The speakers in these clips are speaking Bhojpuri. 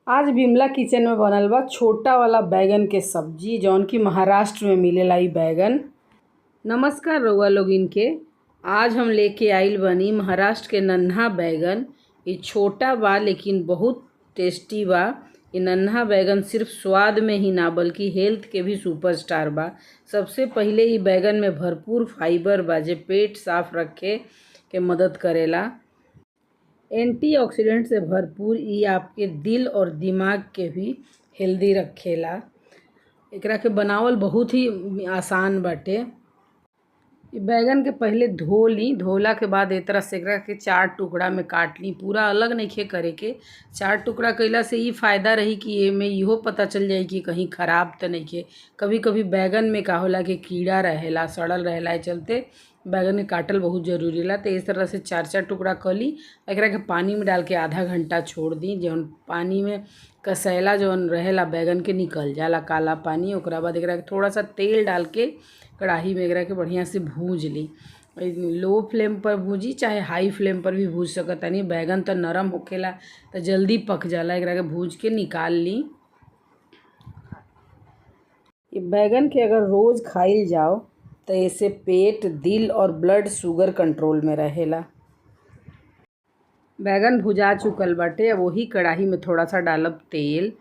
आज बिमला किचन में बनल बा छोटा वाला बैगन के सब्जी जौन की महाराष्ट्र में मिलेला। ई बैगन। नमस्कार रउआ लोगिन के। आज हम लेके आइल बनी महाराष्ट्र के नन्हा बैगन। ये छोटा बा लेकिन बहुत टेस्टी बा। ये नन्हा बैगन सिर्फ स्वाद में ही ना बल्कि हेल्थ के भी सुपरस्टार बा। सबसे पहिले ई बैगन में भरपूर फाइबर बा जे पेट साफ रखे के मदद करेला। एंटीऑक्सीडेंट से भरपूर ई आपके दिल और दिमाग के भी हेल्दी रखेला। एकरा के बनावल बहुत ही आसान बाटे। ई बैगन के पहिले धो ली। धोला के बाद ए तरह से एकरा के 4 टुकड़ा में काट ली। पूरा अलग नइखे करे के। 4 टुकड़ा कइला से ई फायदा रही कि एमे इहो पता चल जाई कि कहीं खराब त नइखे। कभी कभी बैगन में का होला कि कीड़ा रहेला, सड़ल रहेला, ए चलते बैगन के काटल बहुत जरूरी होला। तो इस तरह से 4 टुकड़ा कर ली। एकरा के पानी में डाल के आधा घंटा छोड़ दी। जौन पानी में कसैला जौन रहेला बैगन के निकल जाला, काला पानी। ओकरा बाद एकरा के थोड़ा सा तेल डाल के कढ़ाई में एकरा के बढ़िया से भूंज ली। लो फ्लेम पर भूंजी चाहे हाई फ्लेम पर भी भूंज सकतानी। बैगन तो नरम होखेला तो जल्दी पक जाला। एकरा के भूंज के निकाल ली। ये बैगन के अगर रोज़ खाइल जाओ तो इससे पेट, दिल और ब्लड शुगर कंट्रोल में रहेला। बैगन भुजा चुकल बाटे। अब वही कढ़ाई में थोड़ा सा डालब तेल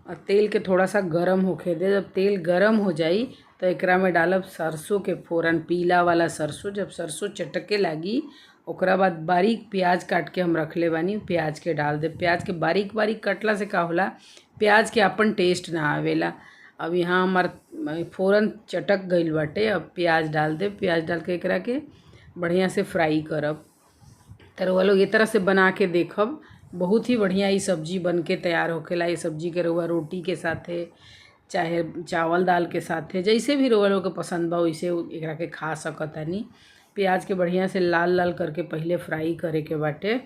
और तेल के थोड़ा सा गरम होखे दे। जब तेल गरम हो जाई तो एकरा में डालब सरसों के फोरन, पीला वाला सरसों। जब सरसों चटके लागी ओकरा बाद बारीक प्याज काट के हम रखले बानी, प्याज के डाल दे। प्याज के बारीक बारीक कटला से का होला, प्याज के अपन टेस्ट ना आवेला। अब यहाँ हमार फ़ौरन चटक गईल बाटे। अब प्याज डाल दे। प्याज डाल के एकरा के बढ़िया से फ्राई करब। तो रउआ लोग ये तरह से बना के देखब। बहुत ही बढ़िया ये सब्जी बन के तैयार होखेला। ये सब्जी के रउआ रोटी के साथे चाहे चावल दाल के साथे जैसे भी रउआ लोग के पसंद बा वैसे एकरा के खा सकतानी। प्याज के बढ़िया से लाल लाल करके पहिले फ्राई करे के बाटे।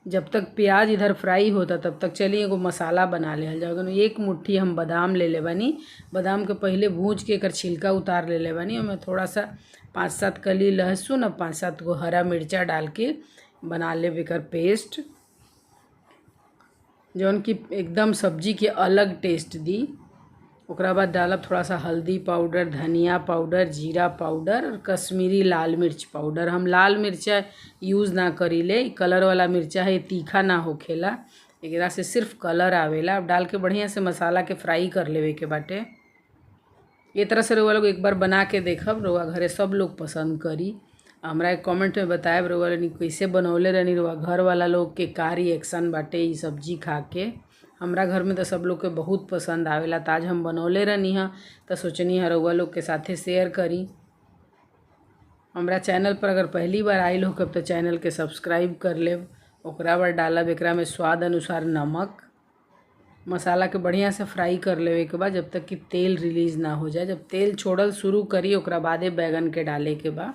जब तक प्याज इधर फ्राई होता तब तक चलिए एगो मसाला बना लेहल जाओ। 1 मुट्ठी हम बादाम ले ले बानी। बादाम के पहिले भूंज के एकर छिलका उतार ले बानी। ओमे थोड़ा सा 5-7 कली लहसुन और 5-7 गो हरा मिर्चा डाल के बना ले एकर पेस्ट, जौन की एकदम सब्जी के अलग टेस्ट दी। ओकरा बाद डालब थोड़ा सा हल्दी पाउडर, धनिया पाउडर, जीरा पाउडर और कश्मीरी लाल मिर्च पाउडर। हम लाल मिर्चा यूज़ ना करीले। कलर वाला मिर्चा है, तीखा ना होखेला। एकरा से सिर्फ कलर आवेला। अब डाल के बढ़िया से मसाला के फ्राई कर लेवे के बाटे। ये तरह से रउआ लोग एक बार बना के देखब। रउआ घरे सब लोग पसंद करी। हमरा एक कमेंट में बताएब रउआ लोग कैसे बनौले रहनी, रउआ घर वाला लोग के का रिएक्शन बाटे ई सब्जी खा के। हमरा घर में तो सब लोग के बहुत पसंद आवेला। तो आज हम बनौले रहनी है तो सोचनी है रउआ लोग के साथे शेयर करी। हमरा चैनल पर अगर पहली बार आइल हो कब तो चैनल के सब्सक्राइब कर लेब। ओकरा बाद डालब एकरा में स्वाद अनुसार नमक। मसाला के बढ़िया से फ्राई कर लेवे के बाद जब तक कि तेल रिलीज़ ना हो जाए। जब तेल छोड़ल शुरू करी ओकरा बादे बैगन के डाले के बा।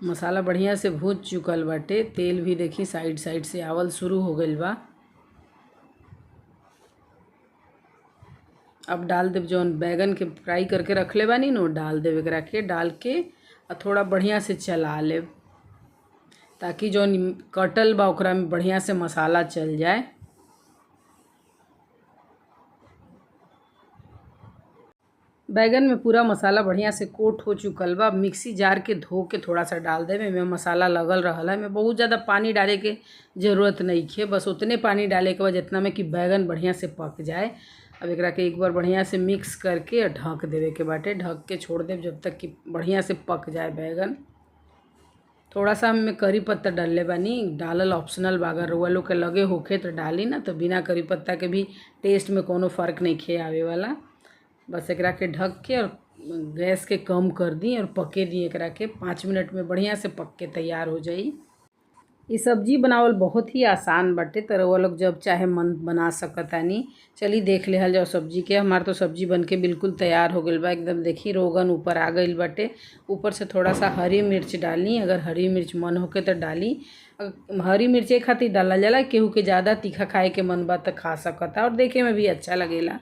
मसाला बढ़िया से भूज चुकल बाटे। तेल भी देखी साइड साइड से आवल शुरू हो गईल बा। अब डाल देव जौन बैगन के फ्राई करके रखले बानी नो, डाल देव एकरा के। डाल के और थोड़ा बढ़िया से चला लेव ताकि जौन कटल बा ओकरा में बढ़िया से मसाला चल जाए। बैगन में पूरा मसाला बढ़िया से कोट हो चुकल बा। मिक्सी जार के धो के थोड़ा सा डाल देवे। में मसाला लगल रहला। में बहुत ज़्यादा पानी डाले के ज़रूरत नहीं है। बस उतने पानी डाले के बाद जितना में कि बैगन बढ़िया से पक जाए। अब एकरा के एक बार बढ़िया से मिक्स करके ढक देवे के बाटे। ढक के छोड़ देव जब तक कि बढ़िया से पक जाए बैगन। थोड़ा सा हमें करी पत्ता डालले बानी। डालल ऑप्शनल बा। अगर रउआ लोग के लगे होखे तो डाली, ना तो बिना करी पत्ता के भी टेस्ट में कोनो फ़र्क नहीं खे आवे वाला। बस एकरा के ढक के और गैस के कम कर दी और पके दी। एकरा के 5 मिनट में बढ़िया से पक के तैयार हो जाई। ये सब्जी बनावल बहुत ही आसान बाटे। तो रउआ लोग जब चाहे मन बना सकतानी। चली देख लेहल जाओ सब्जी के। हमार तो सब्जी बन के बिल्कुल तैयार हो गईल बा। एकदम देखी रोगन ऊपर आ गईल बाटे। ऊपर से थोड़ा सा हरी मिर्च डाली। अगर हरी मिर्च मन होके तो डाली। हरी मिर्च खातिर डाला जाला। केहू के ज़्यादा तीखा खाए के मन बा तो खा सकता और देखे में भी अच्छा लगेला।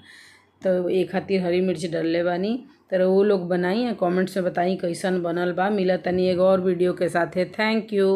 तो एक खातिर हरी मिर्च डालले बानी। तो वो लोग बनाई हैं, कमेंट्स में बताई कैसन बनल बा। मिला तनी एगो और वीडियो के साथे। Thank you.